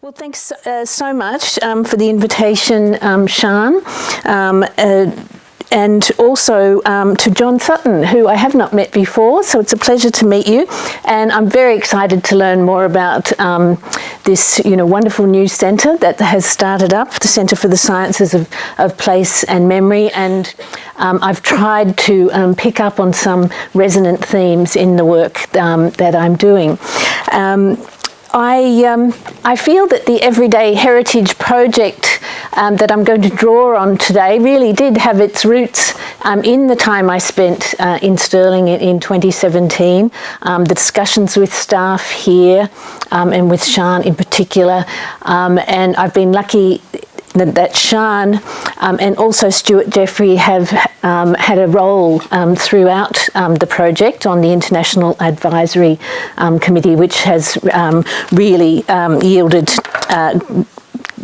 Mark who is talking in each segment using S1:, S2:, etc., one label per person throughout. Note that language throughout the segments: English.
S1: Well, thanks so much for the invitation, Sian, and also to John Sutton, who I have not met before, so it's a pleasure to meet you. And I'm very excited to learn more about this, wonderful new centre that has started up, the Centre for the Sciences of Place and Memory. And I've tried to pick up on some resonant themes in the work that I'm doing. I feel that the Everyday Heritage project that I'm going to draw on today really did have its roots in the time I spent in Stirling in 2017, the discussions with staff here and with Sian in particular, and I've been lucky that Sian and also Stuart Jeffrey have had a role throughout the project on the International Advisory Committee, which has really yielded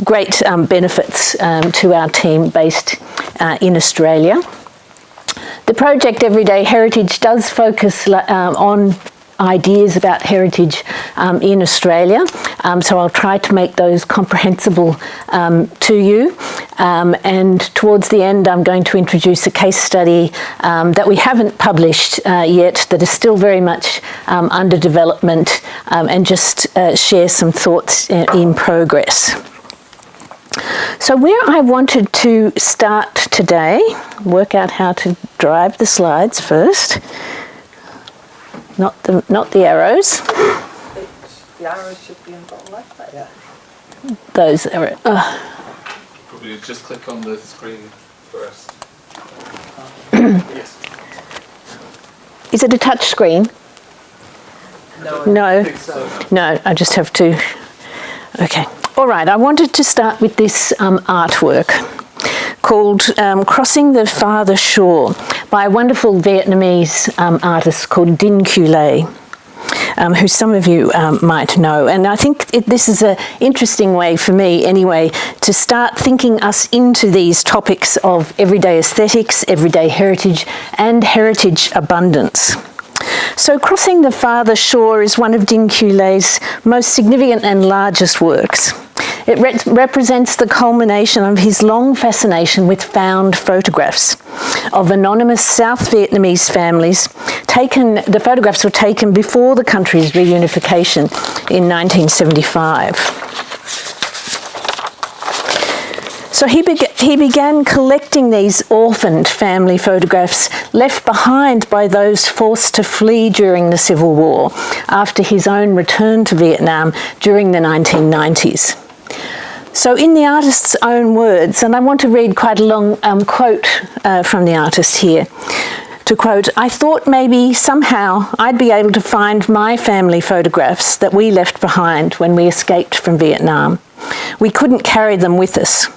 S1: great benefits to our team based in Australia. The project Everyday Heritage does focus on ideas about heritage in Australia, so I'll try to make those comprehensible to you, and towards the end I'm going to introduce a case study that we haven't published yet, that is still very much under development, and just share some thoughts in progress. So where I wanted to start today, work out how to drive the slides first. Not the arrows.
S2: The arrows should be on the bottom left. Yeah.
S1: Those arrows.
S3: Probably just click on the screen first. Yes.
S1: Is it a touch screen? No. No, I just have to. Okay. All right. I wanted to start with this artwork called Crossing the Farther Shore by a wonderful Vietnamese artist called Dinh Q. Lê, who some of you might know. And I think this is an interesting way for me anyway to start thinking us into these topics of everyday aesthetics, everyday heritage and heritage abundance. So Crossing the Farther Shore is one of Dinh Q. Lé's most significant and largest works. It represents the culmination of his long fascination with found photographs of anonymous South Vietnamese families. The photographs were taken before the country's reunification in 1975. So he began collecting these orphaned family photographs left behind by those forced to flee during the Civil War after his own return to Vietnam during the 1990s. So in the artist's own words, and I want to read quite a long quote from the artist here, to quote, "I thought maybe somehow I'd be able to find my family photographs that we left behind when we escaped from Vietnam. We couldn't carry them with us.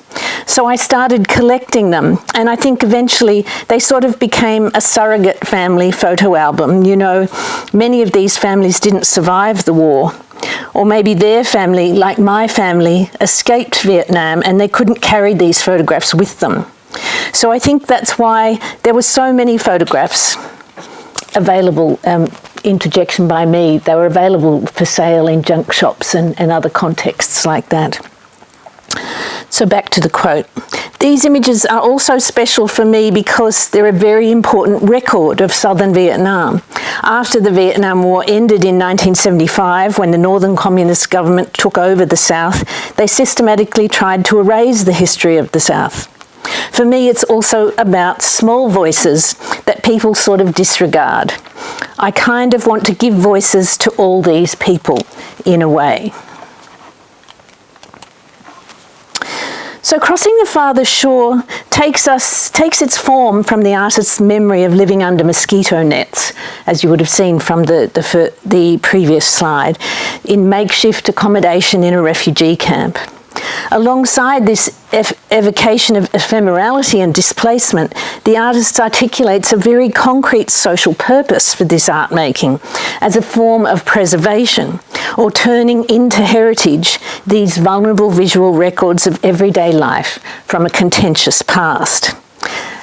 S1: So I started collecting them, and I think eventually they sort of became a surrogate family photo album. Many of these families didn't survive the war. Or maybe their family, like my family, escaped Vietnam and they couldn't carry these photographs with them. So I think that's why there were so many photographs available, interjection by me, they were available for sale in junk shops and other contexts like that." So back to the quote. "These images are also special for me because they're a very important record of southern Vietnam. After the Vietnam War ended in 1975, when the Northern Communist government took over the South, they systematically tried to erase the history of the South. For me, it's also about small voices that people sort of disregard. I kind of want to give voices to all these people in a way." So Crossing the Farther Shore takes its form from the artist's memory of living under mosquito nets, as you would have seen from the previous slide, in makeshift accommodation in a refugee camp. Alongside this evocation of ephemerality and displacement, the artist articulates a very concrete social purpose for this art making as a form of preservation, or turning into heritage these vulnerable visual records of everyday life from a contentious past.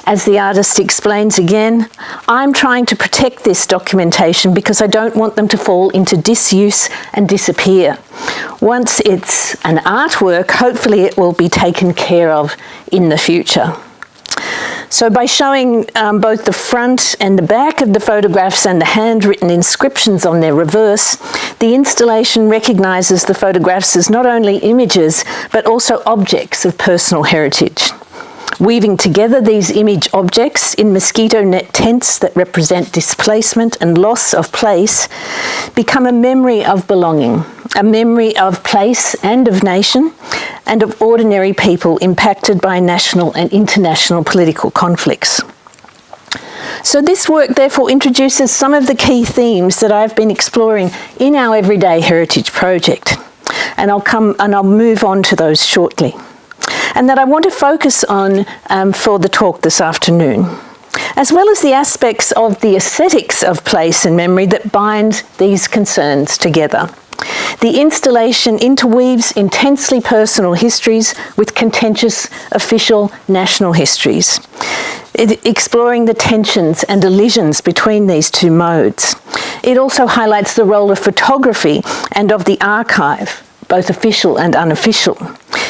S1: As the artist explains again, I'm trying to protect this documentation because I don't want them to fall into disuse and disappear. Once it's an artwork, hopefully it will be taken care of in the future. So by showing both the front and the back of the photographs and the handwritten inscriptions on their reverse, the installation recognises the photographs as not only images, but also objects of personal heritage. Weaving together these image objects in mosquito net tents that represent displacement and loss of place become a memory of belonging, a memory of place and of nation, and of ordinary people impacted by national and international political conflicts. So this work therefore introduces some of the key themes that I've been exploring in our Everyday Heritage project, and I'll move on to those shortly, and that I want to focus on for the talk this afternoon, as well as the aspects of the aesthetics of place and memory that bind these concerns together. The installation interweaves intensely personal histories with contentious official national histories, exploring the tensions and elisions between these two modes. It also highlights the role of photography and of the archive, both official and unofficial,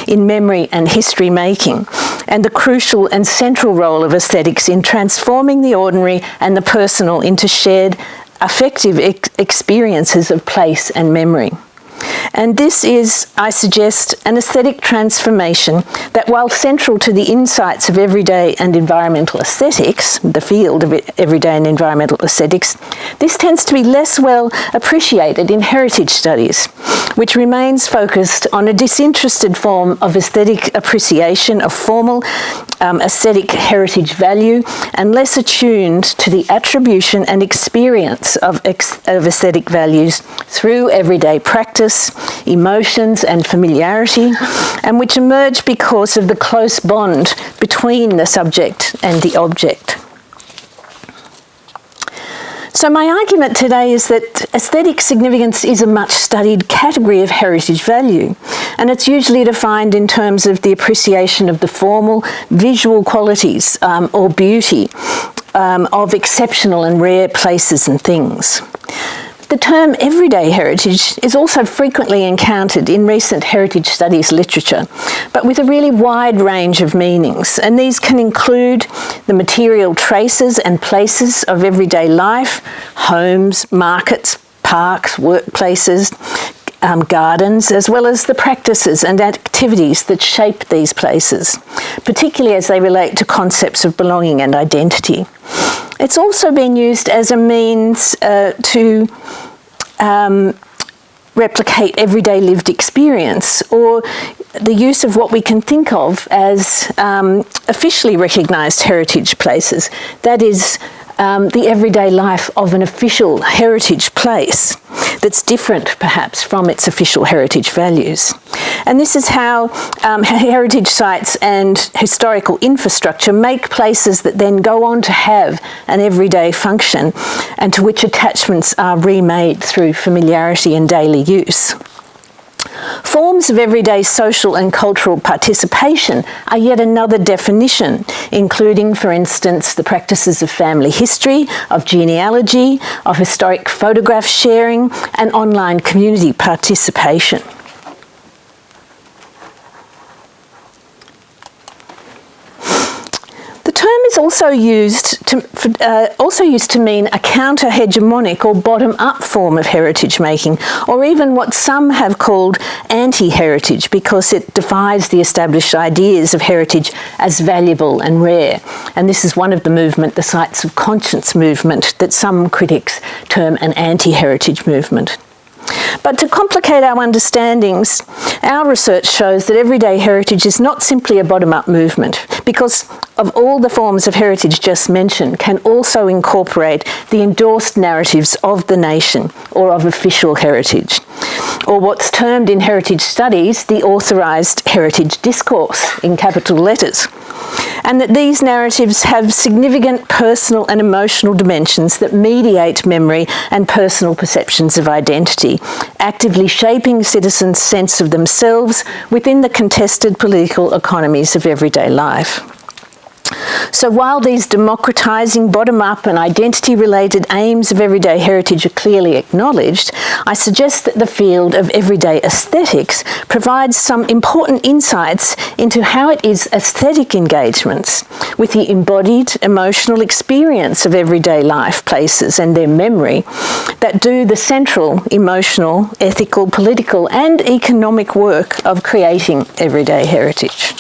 S1: in memory and history making, and the crucial and central role of aesthetics in transforming the ordinary and the personal into shared affective experiences of place and memory. And this is, I suggest, an aesthetic transformation that, while central to the insights of everyday and environmental aesthetics, the field of everyday and environmental aesthetics, this tends to be less well appreciated in heritage studies, which remains focused on a disinterested form of aesthetic appreciation of formal aesthetic heritage value, and less attuned to the attribution and experience of aesthetic values through everyday practice, emotions and familiarity, and which emerge because of the close bond between the subject and the object. So my argument today is that aesthetic significance is a much studied category of heritage value, and it's usually defined in terms of the appreciation of the formal visual qualities or beauty of exceptional and rare places and things. The term everyday heritage is also frequently encountered in recent heritage studies literature, but with a really wide range of meanings, and these can include the material traces and places of everyday life, homes, markets, parks, workplaces, gardens, as well as the practices and activities that shape these places, particularly as they relate to concepts of belonging and identity. It's also been used as a means to replicate everyday lived experience, or the use of what we can think of as officially recognised heritage places, that is, the everyday life of an official heritage place that's different perhaps from its official heritage values. And this is how heritage sites and historical infrastructure make places that then go on to have an everyday function, and to which attachments are remade through familiarity and daily use. Forms of everyday social and cultural participation are yet another definition, including, for instance, the practices of family history, of genealogy, of historic photograph sharing, and online community participation. The term is also used to mean a counter-hegemonic or bottom-up form of heritage making, or even what some have called anti-heritage, because it defies the established ideas of heritage as valuable and rare. And this is one of the sites of conscience movement, that some critics term an anti-heritage movement. But to complicate our understandings, our research shows that everyday heritage is not simply a bottom-up movement, because of all the forms of heritage just mentioned can also incorporate the endorsed narratives of the nation or of official heritage, or what's termed in heritage studies the authorised heritage discourse in capital letters. And that these narratives have significant personal and emotional dimensions that mediate memory and personal perceptions of identity, actively shaping citizens' sense of themselves within the contested political economies of everyday life. So while these democratising, bottom-up and identity-related aims of everyday heritage are clearly acknowledged, I suggest that the field of everyday aesthetics provides some important insights into how it is aesthetic engagements with the embodied emotional experience of everyday life, places and their memory that do the central emotional, ethical, political and economic work of creating everyday heritage.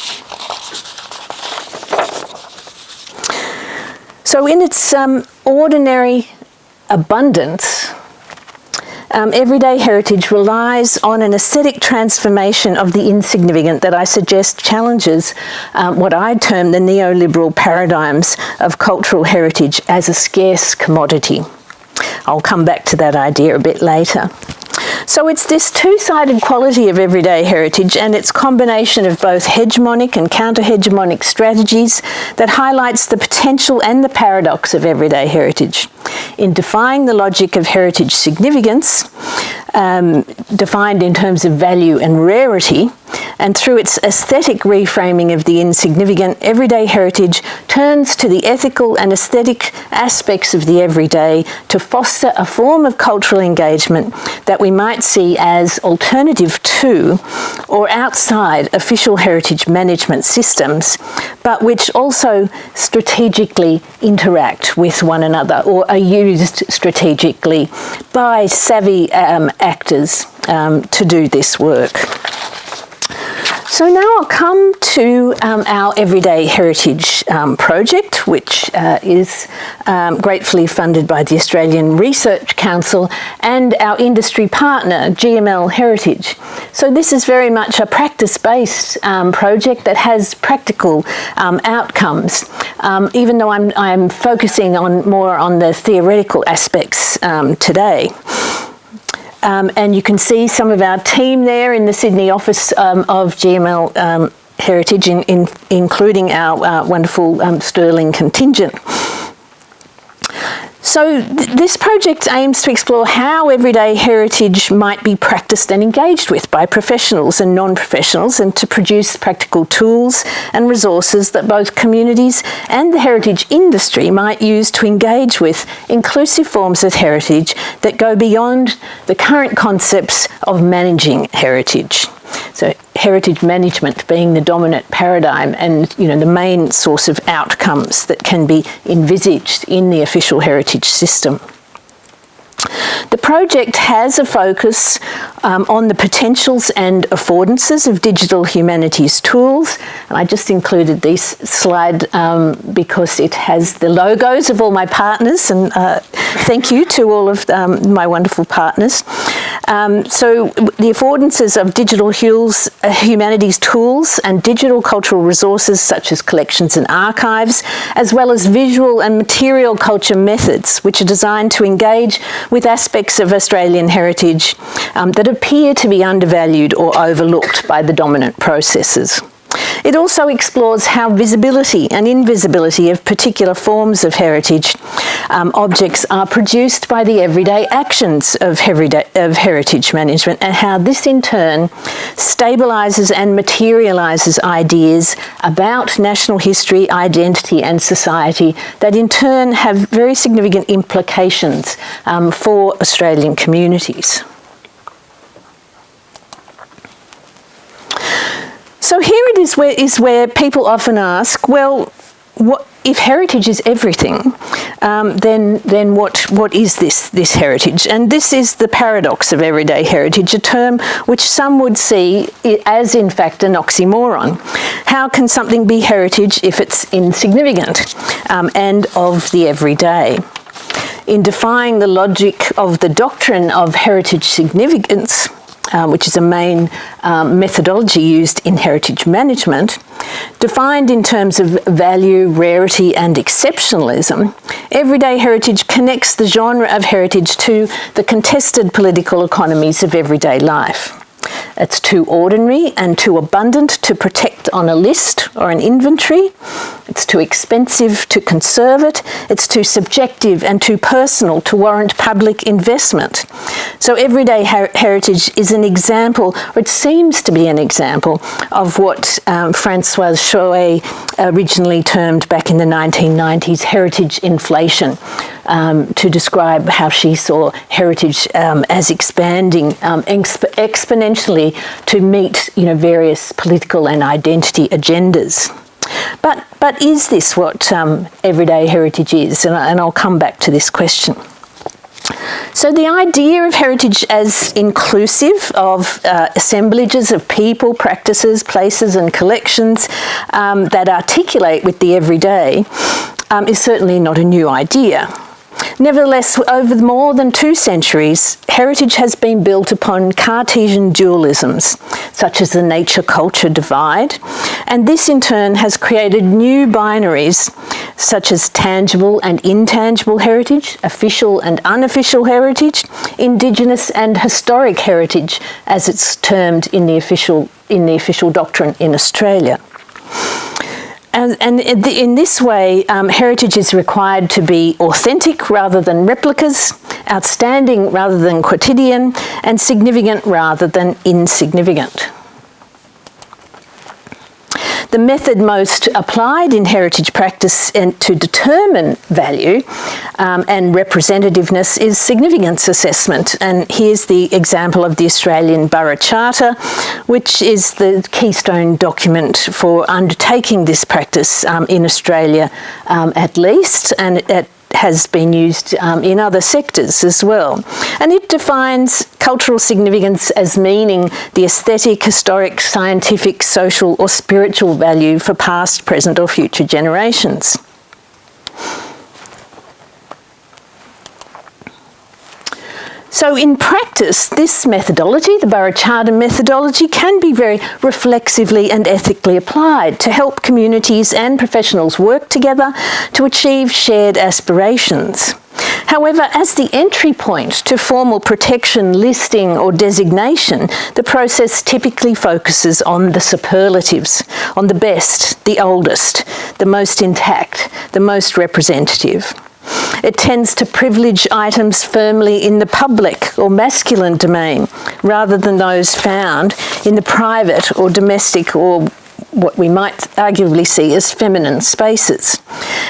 S1: So in its ordinary abundance, everyday heritage relies on an aesthetic transformation of the insignificant that I suggest challenges what I term the neoliberal paradigms of cultural heritage as a scarce commodity. I'll come back to that idea a bit later. So it's this two-sided quality of everyday heritage and its combination of both hegemonic and counter-hegemonic strategies that highlights the potential and the paradox of everyday heritage. In defying the logic of heritage significance, defined in terms of value and rarity, and through its aesthetic reframing of the insignificant, everyday heritage turns to the ethical and aesthetic aspects of the everyday to foster a form of cultural engagement that we might see as alternative to or outside official heritage management systems, but which also strategically interact with one another or are used strategically by savvy actors to do this work. So now I'll come to our Everyday Heritage project, which is gratefully funded by the Australian Research Council and our industry partner, GML Heritage. So this is very much a practice-based project that has practical outcomes, even though I'm focusing more on the theoretical aspects today. And you can see some of our team there in the Sydney office of GML Heritage, including our wonderful Stirling contingent. So this project aims to explore how everyday heritage might be practiced and engaged with by professionals and non-professionals, and to produce practical tools and resources that both communities and the heritage industry might use to engage with inclusive forms of heritage that go beyond the current concepts of managing heritage. So heritage management being the dominant paradigm and, the main source of outcomes that can be envisaged in the official heritage system. The project has a focus on the potentials and affordances of digital humanities tools. And I just included this slide because it has the logos of all my partners, and thank you to all of my wonderful partners. So the affordances of digital humanities tools and digital cultural resources such as collections and archives, as well as visual and material culture methods, which are designed to engage with aspects of Australian heritage that appear to be undervalued or overlooked by the dominant processes. It also explores how visibility and invisibility of particular forms of heritage objects are produced by the everyday actions of heritage management, and how this in turn stabilises and materialises ideas about national history, identity and society that in turn have very significant implications for Australian communities. So here it is where people often ask, well, if heritage is everything, then what is this heritage? And this is the paradox of everyday heritage, a term which some would see as in fact an oxymoron. How can something be heritage if it's insignificant and of the everyday? In defying the logic of the doctrine of heritage significance, which is a main methodology used in heritage management, defined in terms of value, rarity and exceptionalism, everyday heritage connects the genre of heritage to the contested political economies of everyday life. It's too ordinary and too abundant to protect on a list or an inventory. It's too expensive to conserve it. It's too subjective and too personal to warrant public investment. So everyday heritage is an example, or it seems to be an example, of what Françoise Chouet originally termed back in the 1990s heritage inflation, to describe how she saw heritage as expanding exponentially to meet, various political and identity agendas. But is this what everyday heritage is? And I'll come back to this question. So the idea of heritage as inclusive of assemblages of people, practices, places and collections that articulate with the everyday is certainly not a new idea. Nevertheless, over more than 2 centuries, heritage has been built upon Cartesian dualisms, such as the nature-culture divide, and this in turn has created new binaries, such as tangible and intangible heritage, official and unofficial heritage, Indigenous and historic heritage, as it's termed in the official doctrine in Australia. And in this way, heritage is required to be authentic rather than replicas, outstanding rather than quotidian, and significant rather than insignificant. The method most applied in heritage practice and to determine value and representativeness is significance assessment. And here's the example of the Australian Borough Charter, which is the keystone document for undertaking this practice in Australia at least, and it has been used in other sectors as well. And it defines cultural significance as meaning the aesthetic, historic, scientific, social or spiritual value for past, present or future generations. So in practice, this methodology, the Borough Charter methodology, can be very reflexively and ethically applied to help communities and professionals work together to achieve shared aspirations. However, as the entry point to formal protection, listing or designation, the process typically focuses on the superlatives, on the best, the oldest, the most intact, the most representative. It tends to privilege items firmly in the public or masculine domain rather than those found in the private or domestic or what we might arguably see as feminine spaces.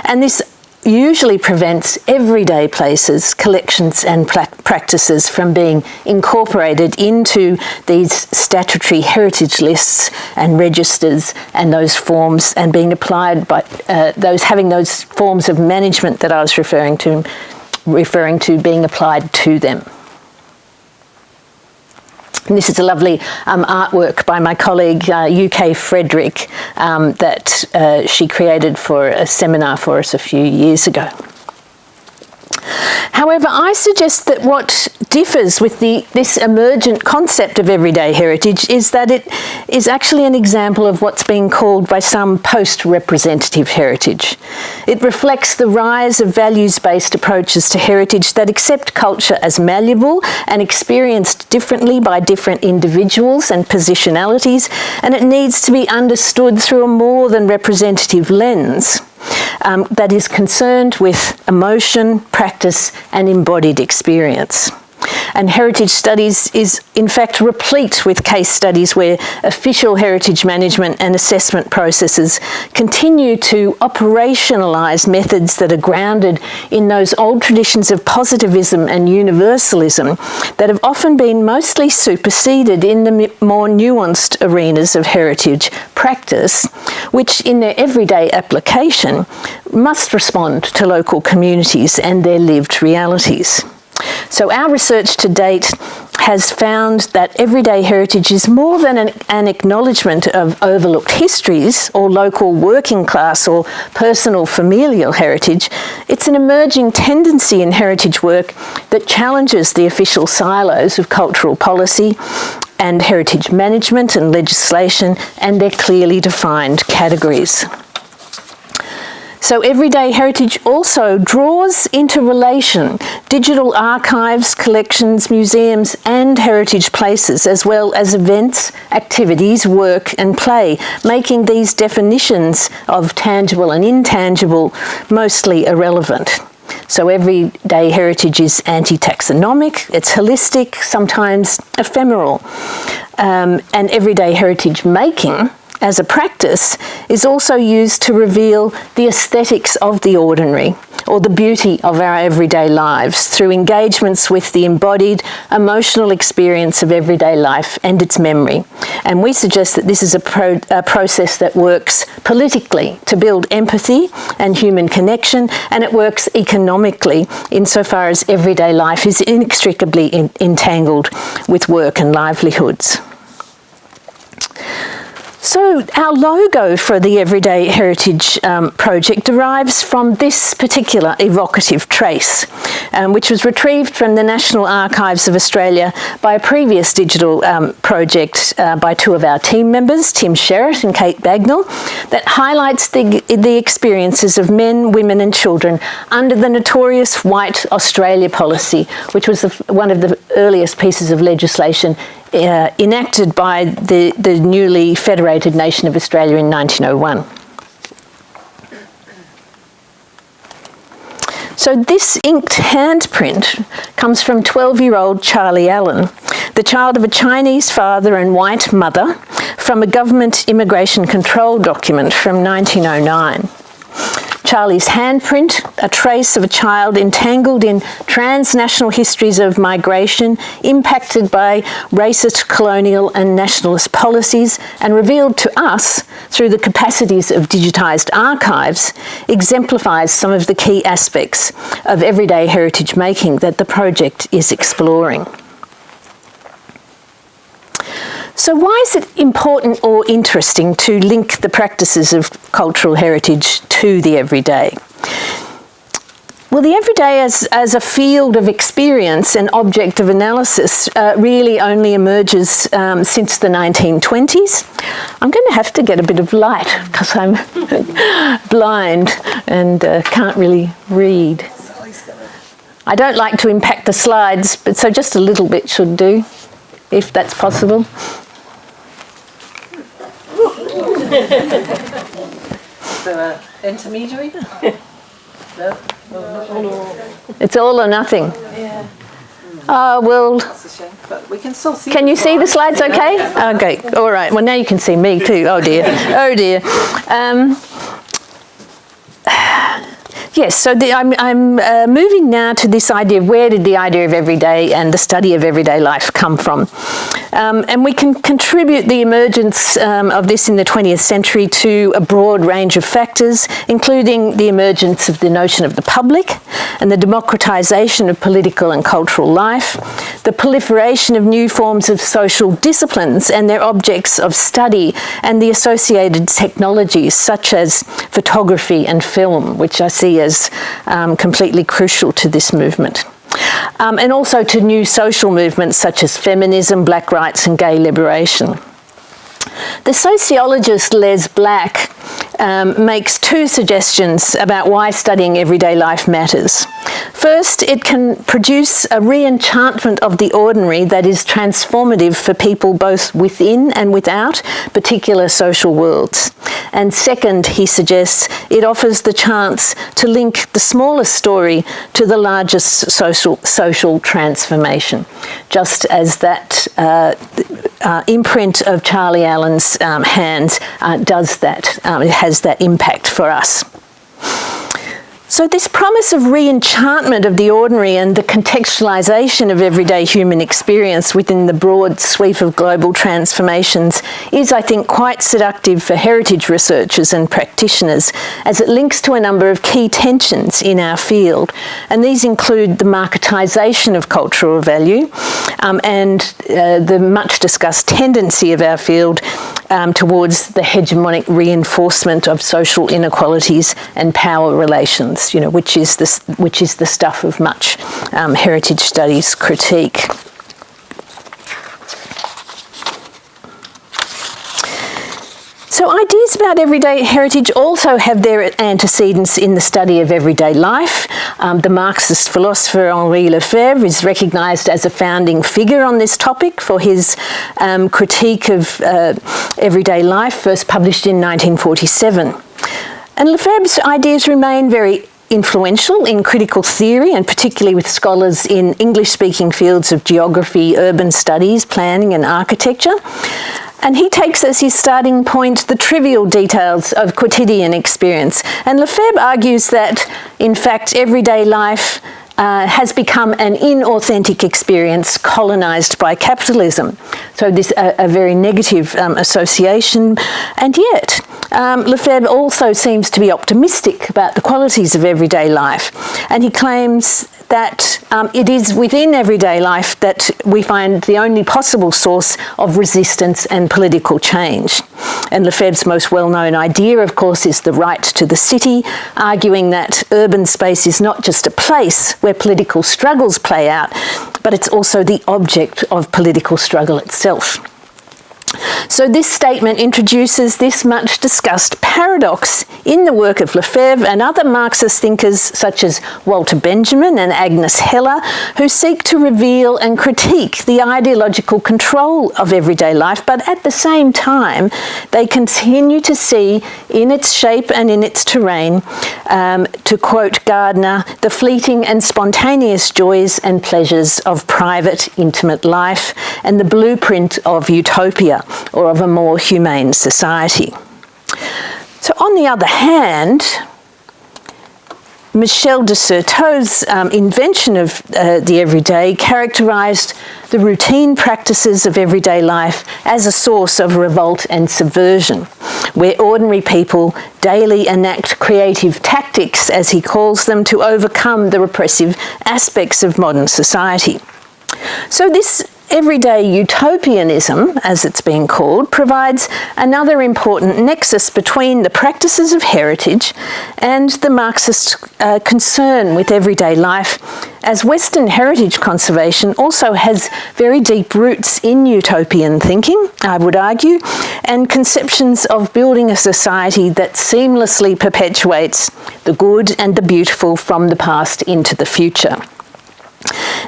S1: And this usually prevents everyday places, collections and practices from being incorporated into these statutory heritage lists and registers and those forms, and being applied by having those forms of management that I was referring to being applied to them. And this is a lovely artwork by my colleague UK Frederick that she created for a seminar for us a few years ago. However, I suggest that what differs with this emergent concept of everyday heritage is that it is actually an example of what's being called by some post-representative heritage. It reflects the rise of values-based approaches to heritage that accept culture as malleable and experienced differently by different individuals and positionalities, and it needs to be understood through a more than representative lens. That is concerned with emotion, practice and embodied experience. And heritage studies is in fact replete with case studies where official heritage management and assessment processes continue to operationalise methods that are grounded in those old traditions of positivism and universalism that have often been mostly superseded in the more nuanced arenas of heritage practice, which in their everyday application must respond to local communities and their lived realities. So our research to date has found that everyday heritage is more than an acknowledgement of overlooked histories or local working class or personal familial heritage. It's an emerging tendency in heritage work that challenges the official silos of cultural policy and heritage management and legislation and their clearly defined categories. So everyday heritage also draws into relation digital archives, collections, museums and heritage places, as well as events, activities, work and play, making these definitions of tangible and intangible mostly irrelevant. So everyday heritage is anti-taxonomic, it's holistic, sometimes ephemeral. And everyday heritage making as a practice is also used to reveal the aesthetics of the ordinary or the beauty of our everyday lives through engagements with the embodied emotional experience of everyday life and its memory. And we suggest that this is a process that works politically to build empathy and human connection, and it works economically insofar as everyday life is inextricably entangled with work and livelihoods. So our logo for the Everyday Heritage project derives from this particular evocative trace, which was retrieved from the National Archives of Australia by a previous digital project by two of our team members, Tim Sherritt and Kate Bagnall, that highlights the experiences of men, women and children under the notorious White Australia policy, which was one of the earliest pieces of legislation enacted by the newly federated nation of Australia in 1901. So this inked handprint comes from 12-year-old Charlie Allen, the child of a Chinese father and white mother, from a government immigration control document from 1909. Charlie's handprint, a trace of a child entangled in transnational histories of migration, impacted by racist, colonial and nationalist policies, and revealed to us through the capacities of digitised archives, exemplifies some of the key aspects of everyday heritage making that the project is exploring. So why is it important or interesting to link the practices of cultural heritage to the everyday? Well, the everyday as a field of experience and object of analysis really only emerges since the 1920s. I'm going to have to get a bit of light because I'm blind and can't really read. I don't like to impact the slides, but so just a little bit should do, if that's possible.
S2: So, intermediary? No?
S1: It's all or nothing.
S2: Yeah.
S1: Oh, well,
S2: That's a shame, but we can still see.
S1: can you see the slides okay? Okay, all right. Well, now you can see me too. Oh dear, oh dear. Yes, so I'm moving now to this idea of where did the idea of everyday and the study of everyday life come from. And we can contribute the emergence of this in the 20th century to a broad range of factors, including the emergence of the notion of the public and the democratisation of political and cultural life, the proliferation of new forms of social disciplines and their objects of study, and the associated technologies such as photography and film, which I see as completely crucial to this movement. And also to new social movements such as feminism, black rights and gay liberation. The sociologist Les Black makes two suggestions about why studying everyday life matters. First, it can produce a re-enchantment of the ordinary that is transformative for people both within and without particular social worlds. And second, he suggests, it offers the chance to link the smallest story to the largest social transformation, just as that imprint of Charlie Allen's hands does that. It has that impact for us. So this promise of re-enchantment of the ordinary and the contextualisation of everyday human experience within the broad sweep of global transformations is, I think, quite seductive for heritage researchers and practitioners, as it links to a number of key tensions in our field. And these include the marketisation of cultural value and the much discussed tendency of our field towards the hegemonic reinforcement of social inequalities and power relations, you know, which is the stuff of much heritage studies critique. So ideas about everyday heritage also have their antecedents in the study of everyday life. The Marxist philosopher Henri Lefebvre is recognised as a founding figure on this topic for his critique of everyday life, first published in 1947. And Lefebvre's ideas remain very influential in critical theory, and particularly with scholars in English-speaking fields of geography, urban studies, planning and architecture. And he takes as his starting point the trivial details of quotidian experience. And Lefebvre argues that, in fact, everyday life has become an inauthentic experience colonised by capitalism. So this a very negative association. And yet, Lefebvre also seems to be optimistic about the qualities of everyday life. And he claims that it is within everyday life that we find the only possible source of resistance and political change. And Lefebvre's most well-known idea, of course, is the right to the city, arguing that urban space is not just a place where political struggles play out, but it's also the object of political struggle itself. So this statement introduces this much discussed paradox in the work of Lefebvre and other Marxist thinkers such as Walter Benjamin and Agnes Heller, who seek to reveal and critique the ideological control of everyday life, but at the same time they continue to see in its shape and in its terrain, to quote Gardner, the fleeting and spontaneous joys and pleasures of private, intimate life and the blueprint of utopia, or of a more humane society. So on the other hand, Michel de Certeau's invention of the everyday characterised the routine practices of everyday life as a source of revolt and subversion, where ordinary people daily enact creative tactics, as he calls them, to overcome the repressive aspects of modern society. So this everyday utopianism, as it's being called, provides another important nexus between the practices of heritage and the Marxist concern with everyday life, as Western heritage conservation also has very deep roots in utopian thinking, I would argue, and conceptions of building a society that seamlessly perpetuates the good and the beautiful from the past into the future.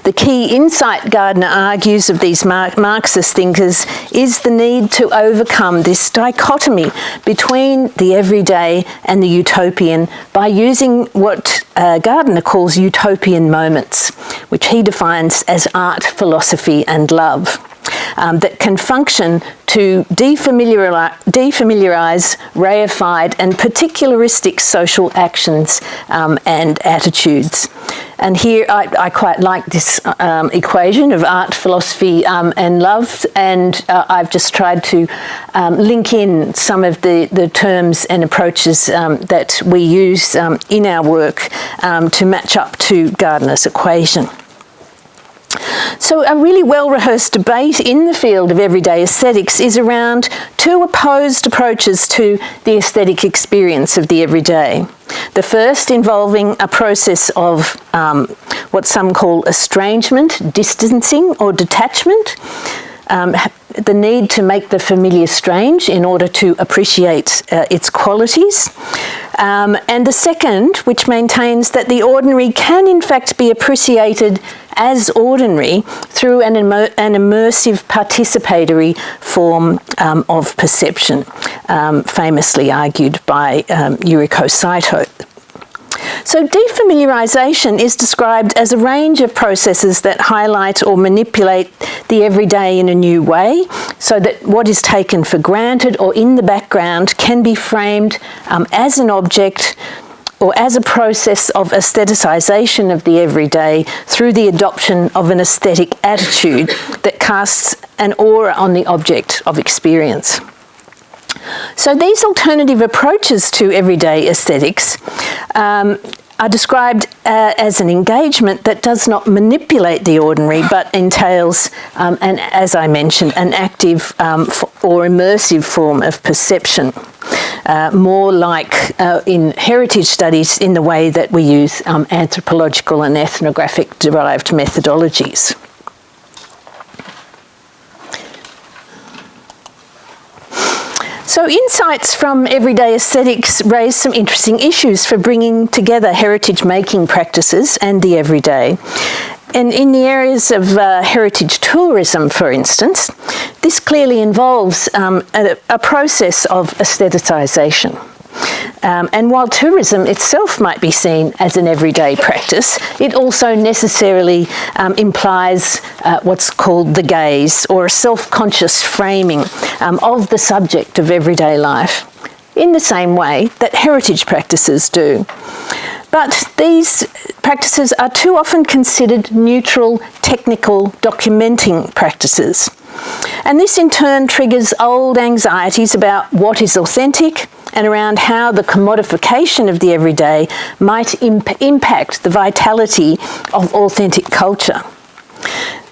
S1: The key insight, Gardner argues, of these Marxist thinkers is the need to overcome this dichotomy between the everyday and the utopian by using what Gardner calls utopian moments, which he defines as art, philosophy and love. That can function to defamiliarise reified and particularistic social actions and attitudes. And here I quite like this equation of art, philosophy and love, and I've just tried to link in some of the terms and approaches that we use in our work to match up to Gardner's equation. So a really well-rehearsed debate in the field of everyday aesthetics is around two opposed approaches to the aesthetic experience of the everyday. The first involving a process of what some call estrangement, distancing or detachment, the need to make the familiar strange in order to appreciate its qualities. And the second, which maintains that the ordinary can in fact be appreciated as ordinary through an immersive participatory form of perception, famously argued by Yuriko Saito. So defamiliarisation is described as a range of processes that highlight or manipulate the everyday in a new way, so that what is taken for granted or in the background can be framed as an object or as a process of aestheticisation of the everyday through the adoption of an aesthetic attitude that casts an aura on the object of experience. So these alternative approaches to everyday aesthetics are described as an engagement that does not manipulate the ordinary but entails, and as I mentioned, an active or immersive form of perception, more like in heritage studies in the way that we use anthropological and ethnographic derived methodologies. So insights from everyday aesthetics raise some interesting issues for bringing together heritage-making practices and the everyday. And in the areas of heritage tourism, for instance, this clearly involves a process of aestheticisation. And while tourism itself might be seen as an everyday practice, it also necessarily implies what's called the gaze, or a self-conscious framing of the subject of everyday life, in the same way that heritage practices do. But these practices are too often considered neutral, technical, documenting practices. And this in turn triggers old anxieties about what is authentic and around how the commodification of the everyday might impact the vitality of authentic culture.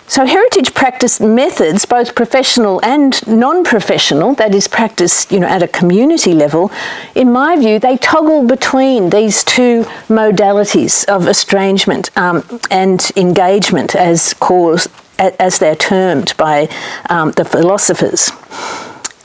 S1: So heritage practice methods, both professional and non-professional, that is practice, at a community level, in my view, they toggle between these two modalities of estrangement and engagement, as they're termed by the philosophers.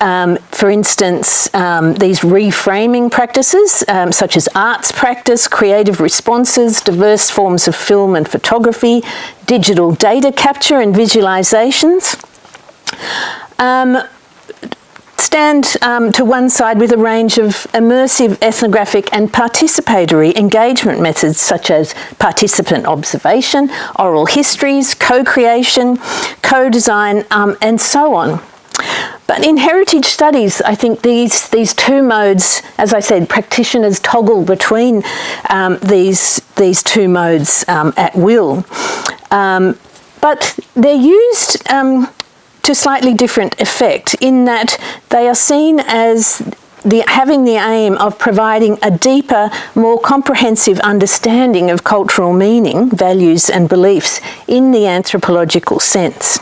S1: For instance, these reframing practices, such as arts practice, creative responses, diverse forms of film and photography, digital data capture and visualizations, stand to one side with a range of immersive, ethnographic and participatory engagement methods such as participant observation, oral histories, co-creation, co-design, and so on. But in heritage studies, I think these two modes, as I said, practitioners toggle between these two modes at will. But they're used to slightly different effect in that they are seen as having the aim of providing a deeper, more comprehensive understanding of cultural meaning, values and beliefs in the anthropological sense.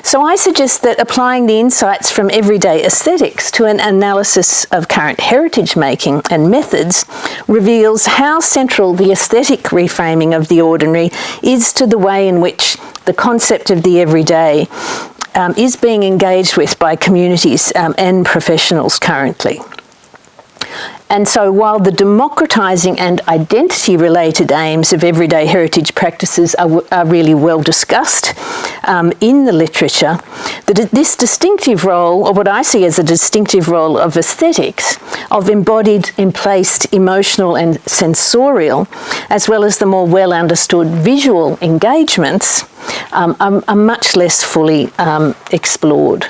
S1: So I suggest that applying the insights from everyday aesthetics to an analysis of current heritage making and methods reveals how central the aesthetic reframing of the ordinary is to the way in which the concept of the everyday is being engaged with by communities and professionals currently. And so while the democratising and identity-related aims of everyday heritage practices are really well discussed in the literature, this distinctive role, or what I see as a distinctive role of aesthetics, of embodied, emplaced, emotional and sensorial, as well as the more well-understood visual engagements, are much less fully explored.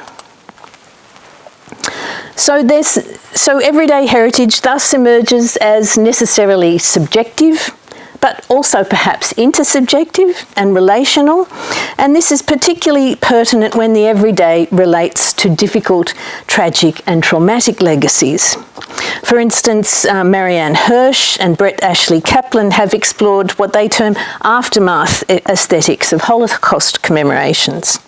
S1: So everyday heritage thus emerges as necessarily subjective, but also perhaps intersubjective and relational. And this is particularly pertinent when the everyday relates to difficult, tragic and traumatic legacies. For instance, Marianne Hirsch and Brett Ashley Kaplan have explored what they term aftermath aesthetics of Holocaust commemorations.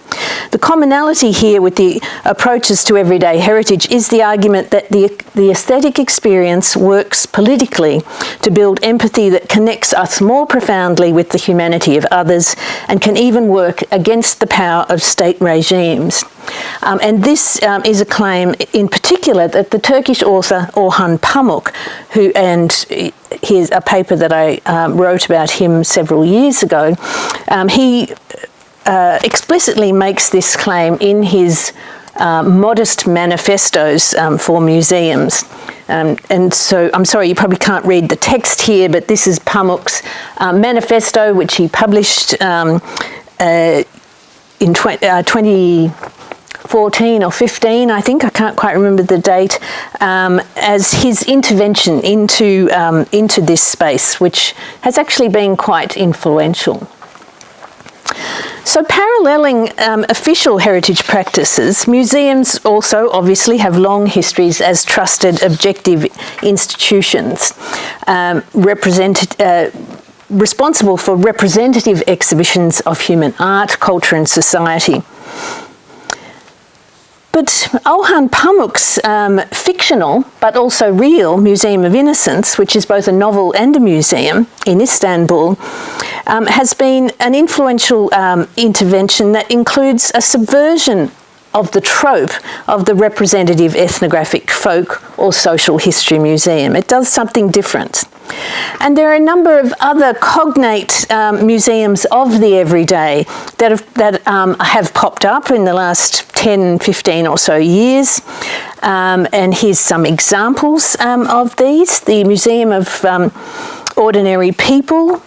S1: The commonality here with the approaches to everyday heritage is the argument that the aesthetic experience works politically to build empathy that connects us more profoundly with the humanity of others and can even work against the power of state regimes. And this is a claim in particular that the Turkish author Orhan Pamuk, here's a paper that I wrote about him several years ago, he explicitly makes this claim in his modest manifestos for museums. And so, I'm sorry, you probably can't read the text here, but this is Pamuk's manifesto, which he published in 2014 or 15, I think, I can't quite remember the date, as his intervention into this space, which has actually been quite influential. So paralleling official heritage practices, museums also obviously have long histories as trusted objective institutions responsible for representative exhibitions of human art, culture and society. But Orhan Pamuk's fictional, but also real, Museum of Innocence, which is both a novel and a museum in Istanbul, has been an influential intervention that includes a subversion of the trope of the representative ethnographic folk or social history museum. It does something different. And there are a number of other cognate museums of the everyday that have popped up in the last 10, 15 or so years. And here's some examples of these. The Museum of Ordinary People.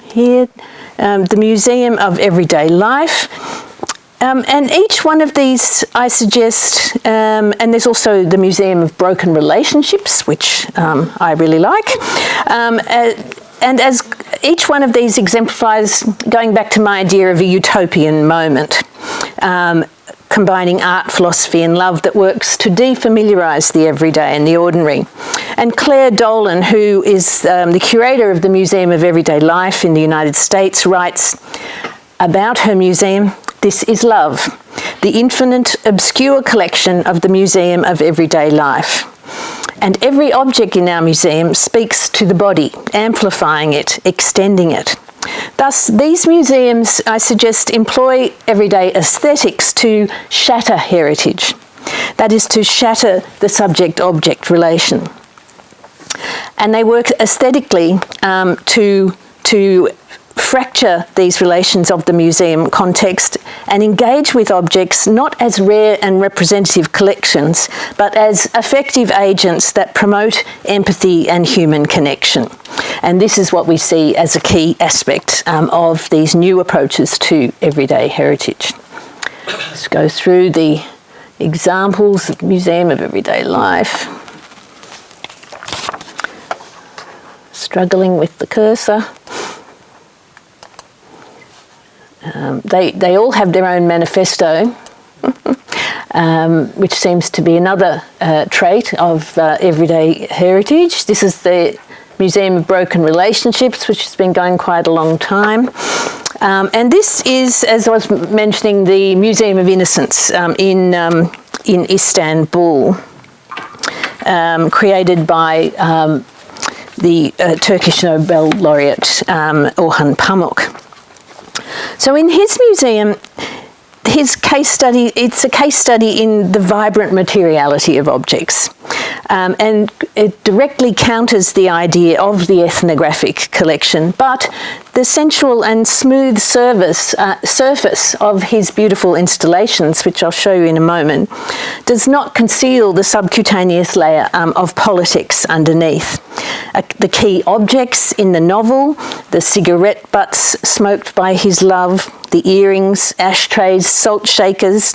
S1: Here, the Museum of Everyday Life. And each one of these, I suggest, and there's also the Museum of Broken Relationships, which I really like. And as each one of these exemplifies, going back to my idea of a utopian moment, combining art, philosophy and love that works to defamiliarise the everyday and the ordinary. And Claire Dolan, who is the curator of the Museum of Everyday Life in the United States, writes about her museum, "This is love, the infinite, obscure collection of the Museum of Everyday Life. And every object in our museum speaks to the body, amplifying it, extending it. Thus, these museums, I suggest, employ everyday aesthetics to shatter heritage. That is, to shatter the subject-object relation. And they work aesthetically to fracture these relations of the museum context and engage with objects not as rare and representative collections, but as effective agents that promote empathy and human connection. And this is what we see as a key aspect of these new approaches to everyday heritage. Let's go through the examples of Museum of Everyday Life. Struggling with the cursor. They all have their own manifesto, which seems to be another trait of everyday heritage. This is the Museum of Broken Relationships, which has been going quite a long time. And this is, as I was mentioning, the Museum of Innocence in Istanbul, created by the Turkish Nobel laureate Orhan Pamuk. So in his museum, his case study, it's a case study in the vibrant materiality of objects. And it directly counters the idea of the ethnographic collection, but the sensual and smooth surface of his beautiful installations, which I'll show you in a moment, does not conceal the subcutaneous layer of politics underneath. The key objects in the novel, the cigarette butts smoked by his love, the earrings, ashtrays, salt shakers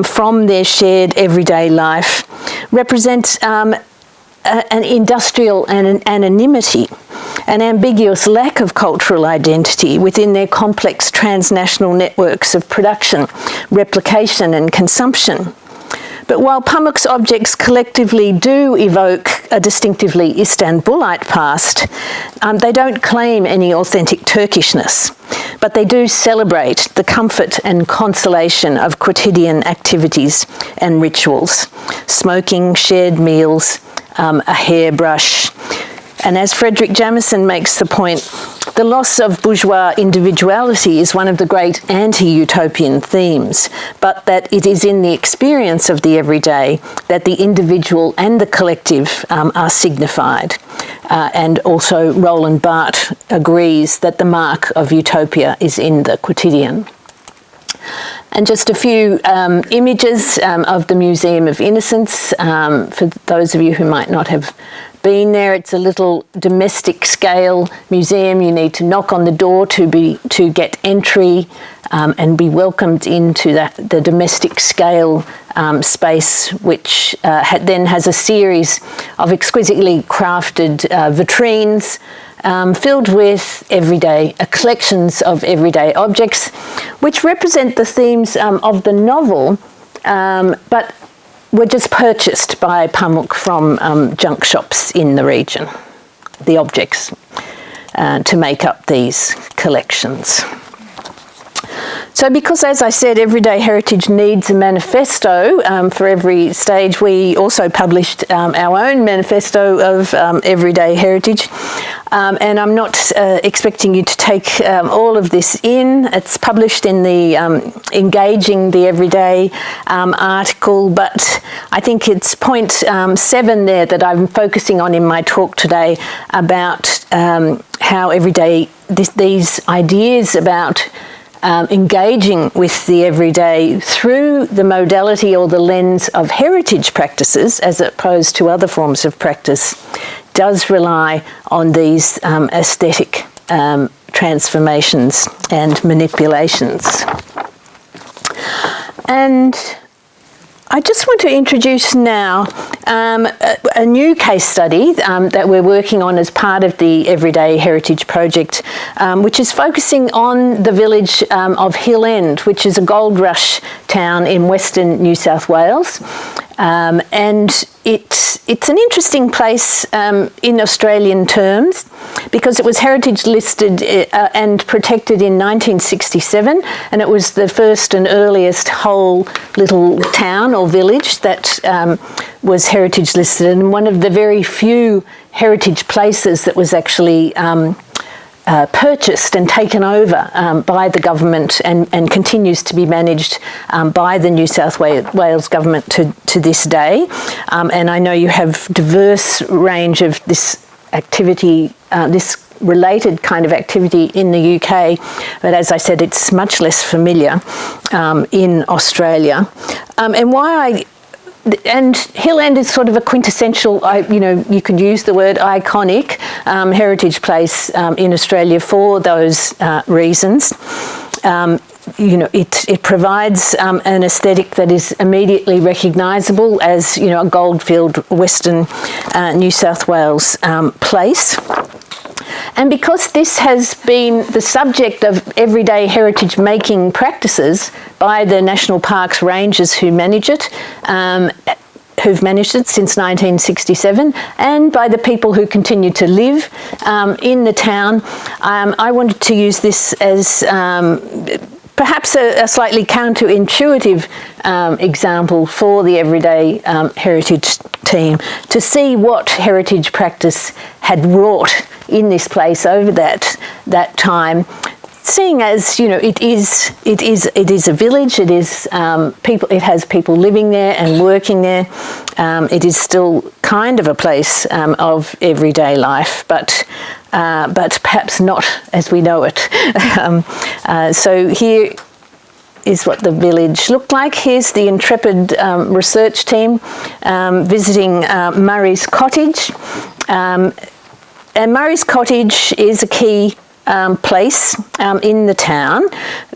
S1: from their shared everyday life, represent an industrial anonymity, an ambiguous lack of cultural identity within their complex transnational networks of production, replication and consumption. But while Pamuk's objects collectively do evoke a distinctively Istanbulite past, they don't claim any authentic Turkishness, but they do celebrate the comfort and consolation of quotidian activities and rituals, smoking, shared meals, a hairbrush. And as Frederick Jamison makes the point, the loss of bourgeois individuality is one of the great anti-utopian themes, but that it is in the experience of the everyday that the individual and the collective are signified. And also Roland Barthes agrees that the mark of utopia is in the quotidian. And just a few images of the Museum of Innocence. For those of you who might not have been there, it's a little domestic scale museum. You need to knock on the door to get entry and be welcomed into the domestic scale space, which then has a series of exquisitely crafted vitrines filled with collections of everyday objects, which represent the themes of the novel, but were just purchased by Pamuk from junk shops in the region, the objects, to make up these collections. So because, as I said, everyday heritage needs a manifesto for every stage, we also published our own manifesto of everyday heritage. and I'm not expecting you to take all of this in. It's published in the Engaging the Everyday article, but I think it's point 7 there that I'm focusing on in my talk today about how everyday, these ideas about engaging with the everyday through the modality or the lens of heritage practices as opposed to other forms of practice does rely on these aesthetic transformations and manipulations. And I just want to introduce now a new case study that we're working on as part of the Everyday Heritage Project, which is focusing on the village of Hill End, which is a gold rush town in Western New South Wales. And it's an interesting place in Australian terms because it was heritage listed and protected in 1967, and it was the first and earliest whole little town or village that was heritage listed, and one of the very few heritage places that was actually purchased and taken over by the government and continues to be managed by the New South Wales government to this day. And I know you have diverse range of this activity, this related kind of activity in the UK, but as I said, it's much less familiar in Australia. And Hill End is sort of a quintessential, you could use the word iconic heritage place in Australia for those reasons. It provides an aesthetic that is immediately recognisable as, a goldfield Western New South Wales place. And because this has been the subject of everyday heritage making practices by the National Parks Rangers who manage it, who've managed it since 1967, and by the people who continue to live in the town, I wanted to use this as perhaps a slightly counterintuitive example for the Everyday Heritage team to see what heritage practice had wrought in this place over that time, seeing as it is a village. It is people. It has people living there and working there. It is still kind of a place of everyday life, but perhaps not as we know it. So here is what the village looked like. Here's the intrepid research team visiting Murray's Cottage. And Murray's Cottage is a key place in the town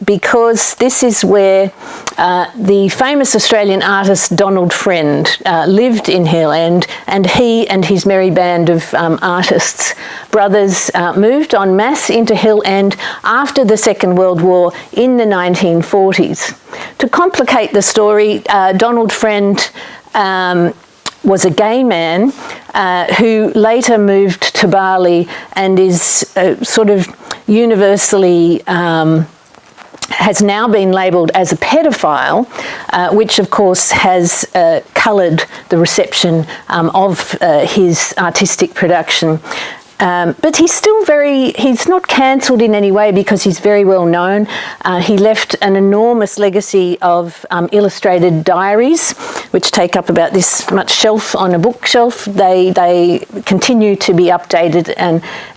S1: because this is where the famous Australian artist Donald Friend lived in Hill End, and he and his merry band of artists, brothers, moved en masse into Hill End after the Second World War in the 1940s. To complicate the story, Donald Friend was a gay man who later moved to Bali and is sort of universally has now been labelled as a pedophile, which of course has coloured the reception of his artistic production. But he's still he's not cancelled in any way because he's very well known. He left an enormous legacy of illustrated diaries, which take up about this much shelf on a bookshelf. They continue to be updated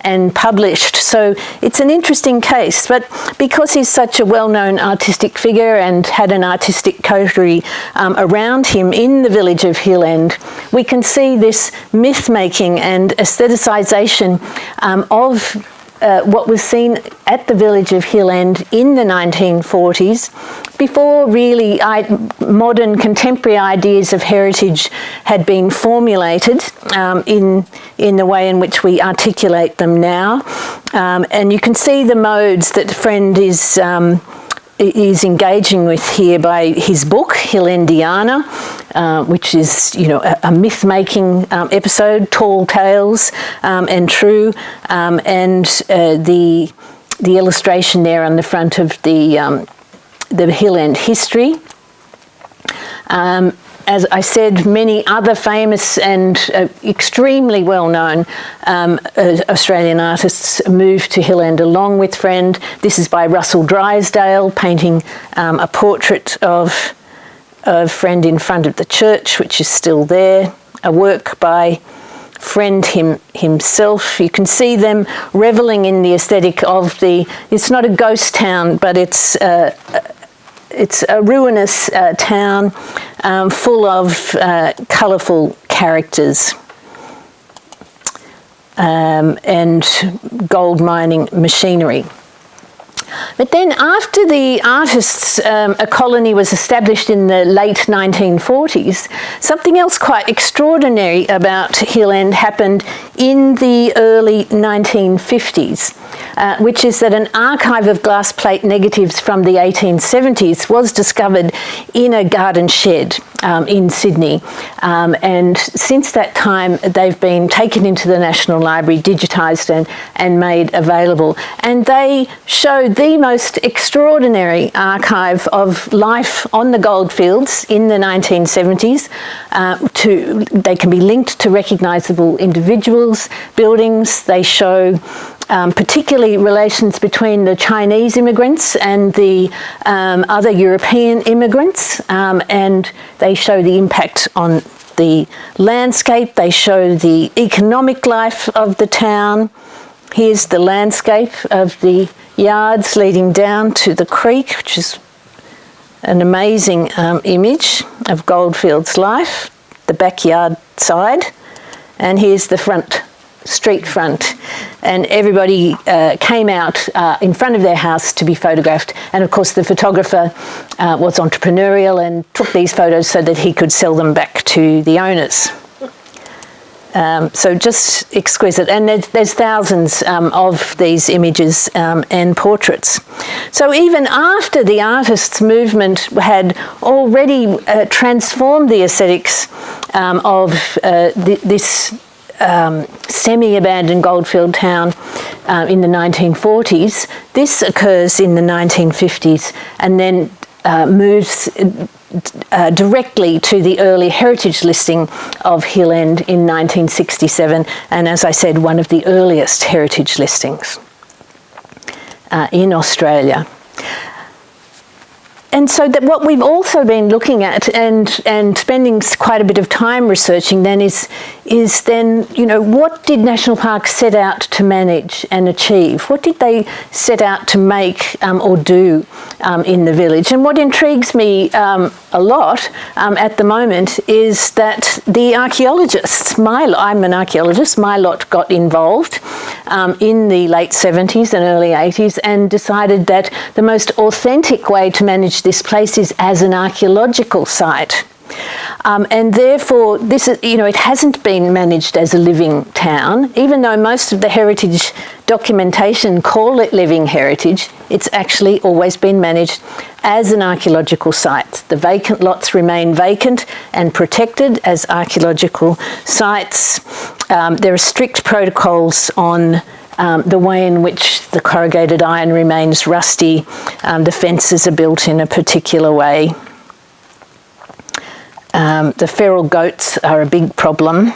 S1: and published. So it's an interesting case. But because he's such a well-known artistic figure and had an artistic coterie around him in the village of Hill End, we can see this myth-making and aestheticisation of what was seen at the village of Hill End in the 1940s, before really modern contemporary ideas of heritage had been formulated in the way in which we articulate them now. And you can see the modes that Friend is engaging with here by his book, Hill Endiana, which is, a myth-making episode, tall tales and true, and the illustration there on the front of the Hill End history. as I said, many other famous and extremely well-known Australian artists moved to Hill End along with Friend. This is by Russell Drysdale, painting a portrait of Friend in front of the church, which is still there. A work by Friend himself. You can see them revelling in the aesthetic of it's not a ghost town, but it's a ruinous town full of colourful characters and gold mining machinery. But then after the artists, a colony was established in the late 1940s, something else quite extraordinary about Hill End happened in the early 1950s, which is that an archive of glass plate negatives from the 1870s was discovered in a garden shed in Sydney. And since that time, they've been taken into the National Library, digitised and made available. And they show the most extraordinary archive of life on the goldfields in the 1970s. They can be linked to recognisable individuals, buildings. They show particularly relations between the Chinese immigrants and the other European immigrants, and they show the impact on the landscape. They show the economic life of the town. Here's the landscape of the yards leading down to the creek, which is an amazing image of Goldfields life, the backyard side. And here's the street front. And everybody came out in front of their house to be photographed. And of course the photographer was entrepreneurial and took these photos so that he could sell them back to the owners. So just exquisite, and there's thousands of these images and portraits. So even after the artists' movement had already transformed the aesthetics of this semi-abandoned goldfield town in the 1940s, this occurs in the 1950s and then moves directly to the early heritage listing of Hill End in 1967, and as I said, one of the earliest heritage listings in Australia. And so that what we've also been looking at and spending quite a bit of time researching then is then, you know, what did national parks set out to manage and achieve? What did they set out to make or do in the village? And what intrigues me a lot at the moment is that the archaeologists, I'm an archaeologist, my lot got involved in the late 70s and early 80s and decided that the most authentic way to manage this place is as an archaeological site. And therefore, this is, you know, it hasn't been managed as a living town, even though most of the heritage documentation call it living heritage. It's actually always been managed as an archaeological site. The vacant lots remain vacant and protected as archaeological sites. There are strict protocols on the way in which the corrugated iron remains rusty. The fences are built in a particular way. The feral goats are a big problem.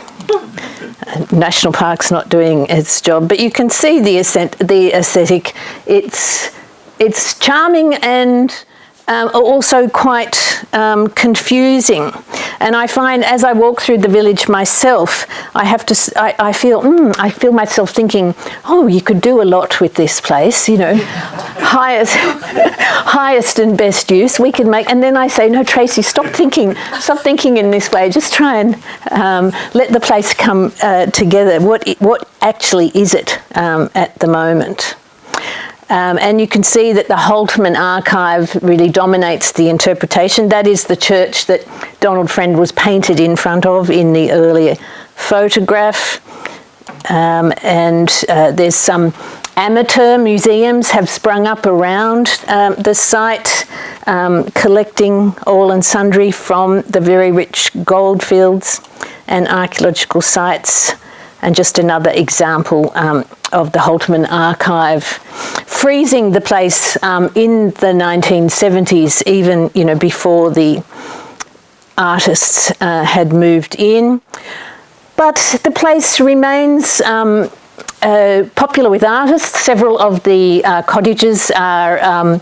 S1: National Park's not doing its job, but you can see the aesthetic. It's charming and also quite confusing. And I find as I walk through the village myself, I feel myself thinking, oh, you could do a lot with this place, you know, highest and best use we could make. And then I say, no, Tracy, stop thinking in this way. Just try and let the place come together. What actually is it at the moment? And you can see that the Holtman archive really dominates the interpretation. That is the church that Donald Friend was painted in front of in the earlier photograph. And there's some amateur museums have sprung up around the site, collecting all and sundry from the very rich goldfields and archaeological sites. And just another example of the Holtman archive, freezing the place in the 1970s, even, you know, before the artists had moved in. But the place remains popular with artists. Several of the cottages are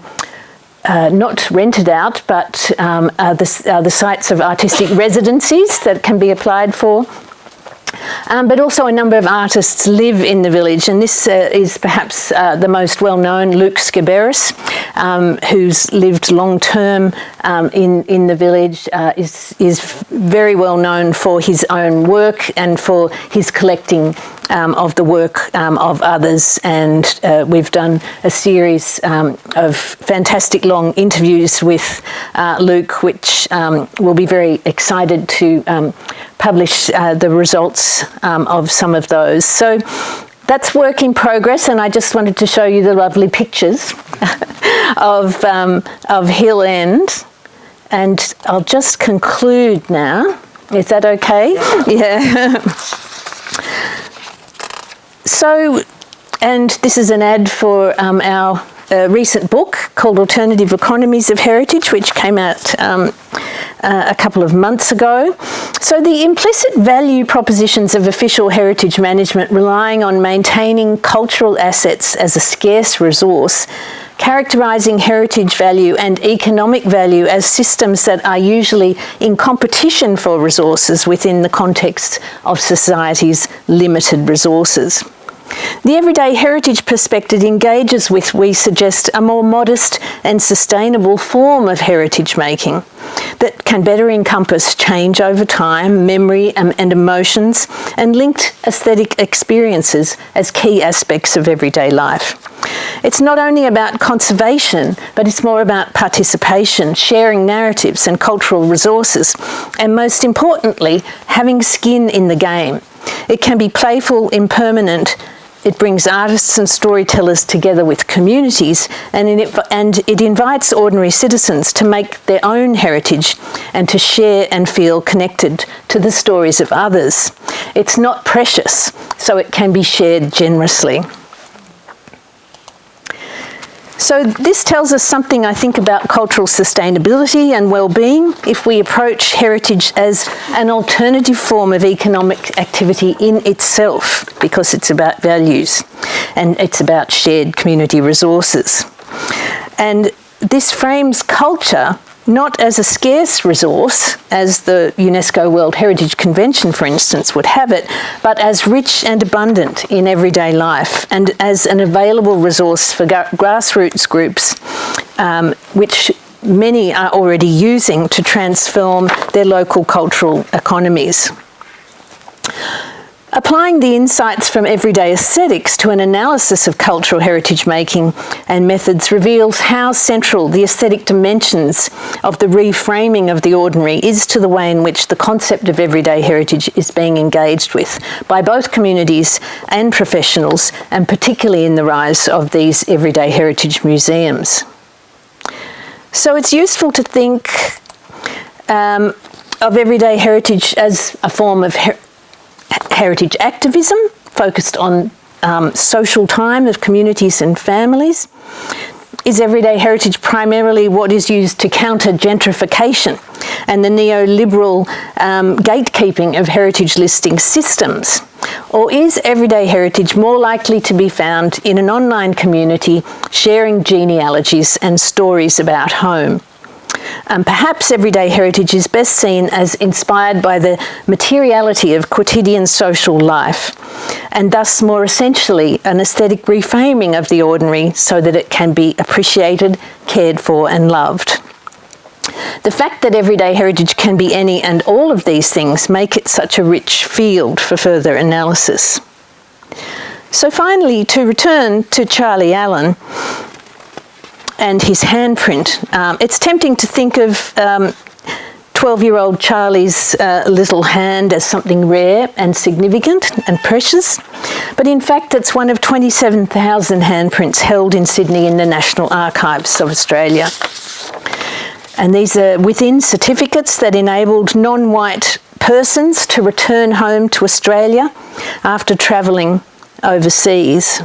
S1: not rented out, but are the sites of artistic residencies that can be applied for. But also a number of artists live in the village, and this is perhaps the most well-known, Luke Scaberis, who's lived long-term in the village, is very well known for his own work and for his collecting of the work of others, and we've done a series of fantastic long interviews with Luke, which we'll be very excited to publish the results of some of those. So that's work in progress, and I just wanted to show you the lovely pictures of Hill End, and I'll just conclude now. Is that okay? Yeah. So, and this is an ad for our recent book called Alternative Economies of Heritage, which came out a couple of months ago. So the implicit value propositions of official heritage management relying on maintaining cultural assets as a scarce resource, characterising heritage value and economic value as systems that are usually in competition for resources within the context of society's limited resources. The everyday heritage perspective engages with, we suggest, a more modest and sustainable form of heritage making that can better encompass change over time, memory and emotions, and linked aesthetic experiences as key aspects of everyday life. It's not only about conservation, but it's more about participation, sharing narratives and cultural resources, and most importantly, having skin in the game. It can be playful, impermanent. It brings artists and storytellers together with communities, and it invites ordinary citizens to make their own heritage and to share and feel connected to the stories of others. It's not precious, so it can be shared generously. So this tells us something, I think, about cultural sustainability and well-being if we approach heritage as an alternative form of economic activity in itself, because it's about values and it's about shared community resources. And this frames culture not as a scarce resource, as the UNESCO World Heritage Convention, for instance, would have it, but as rich and abundant in everyday life and as an available resource for grassroots groups, which many are already using to transform their local cultural economies. Applying the insights from everyday aesthetics to an analysis of cultural heritage making and methods reveals how central the aesthetic dimensions of the reframing of the ordinary is to the way in which the concept of everyday heritage is being engaged with by both communities and professionals, and particularly in the rise of these everyday heritage museums. So it's useful to think of everyday heritage as a form of heritage activism focused on social time of communities and families. Is everyday heritage primarily what is used to counter gentrification and the neoliberal gatekeeping of heritage listing systems? Or is everyday heritage more likely to be found in an online community sharing genealogies and stories about home? Perhaps everyday heritage is best seen as inspired by the materiality of quotidian social life, and thus more essentially an aesthetic reframing of the ordinary so that it can be appreciated, cared for and loved. The fact that everyday heritage can be any and all of these things make it such a rich field for further analysis. So finally, to return to Charlie Allen and his handprint, it's tempting to think of 12-year-old Charlie's little hand as something rare and significant and precious, but in fact it's one of 27,000 handprints held in Sydney in the National Archives of Australia. And these are within certificates that enabled non-white persons to return home to Australia after travelling overseas.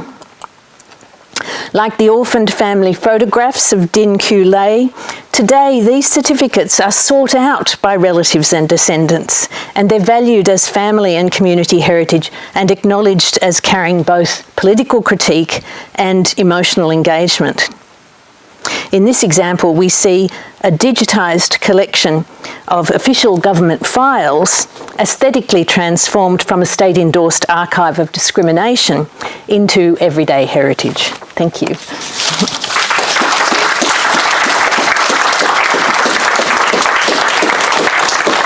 S1: Like the orphaned family photographs of Din Kyu Lay, today these certificates are sought out by relatives and descendants, and they're valued as family and community heritage and acknowledged as carrying both political critique and emotional engagement. In this example, we see a digitised collection of official government files aesthetically transformed from a state-endorsed archive of discrimination into everyday heritage. Thank you.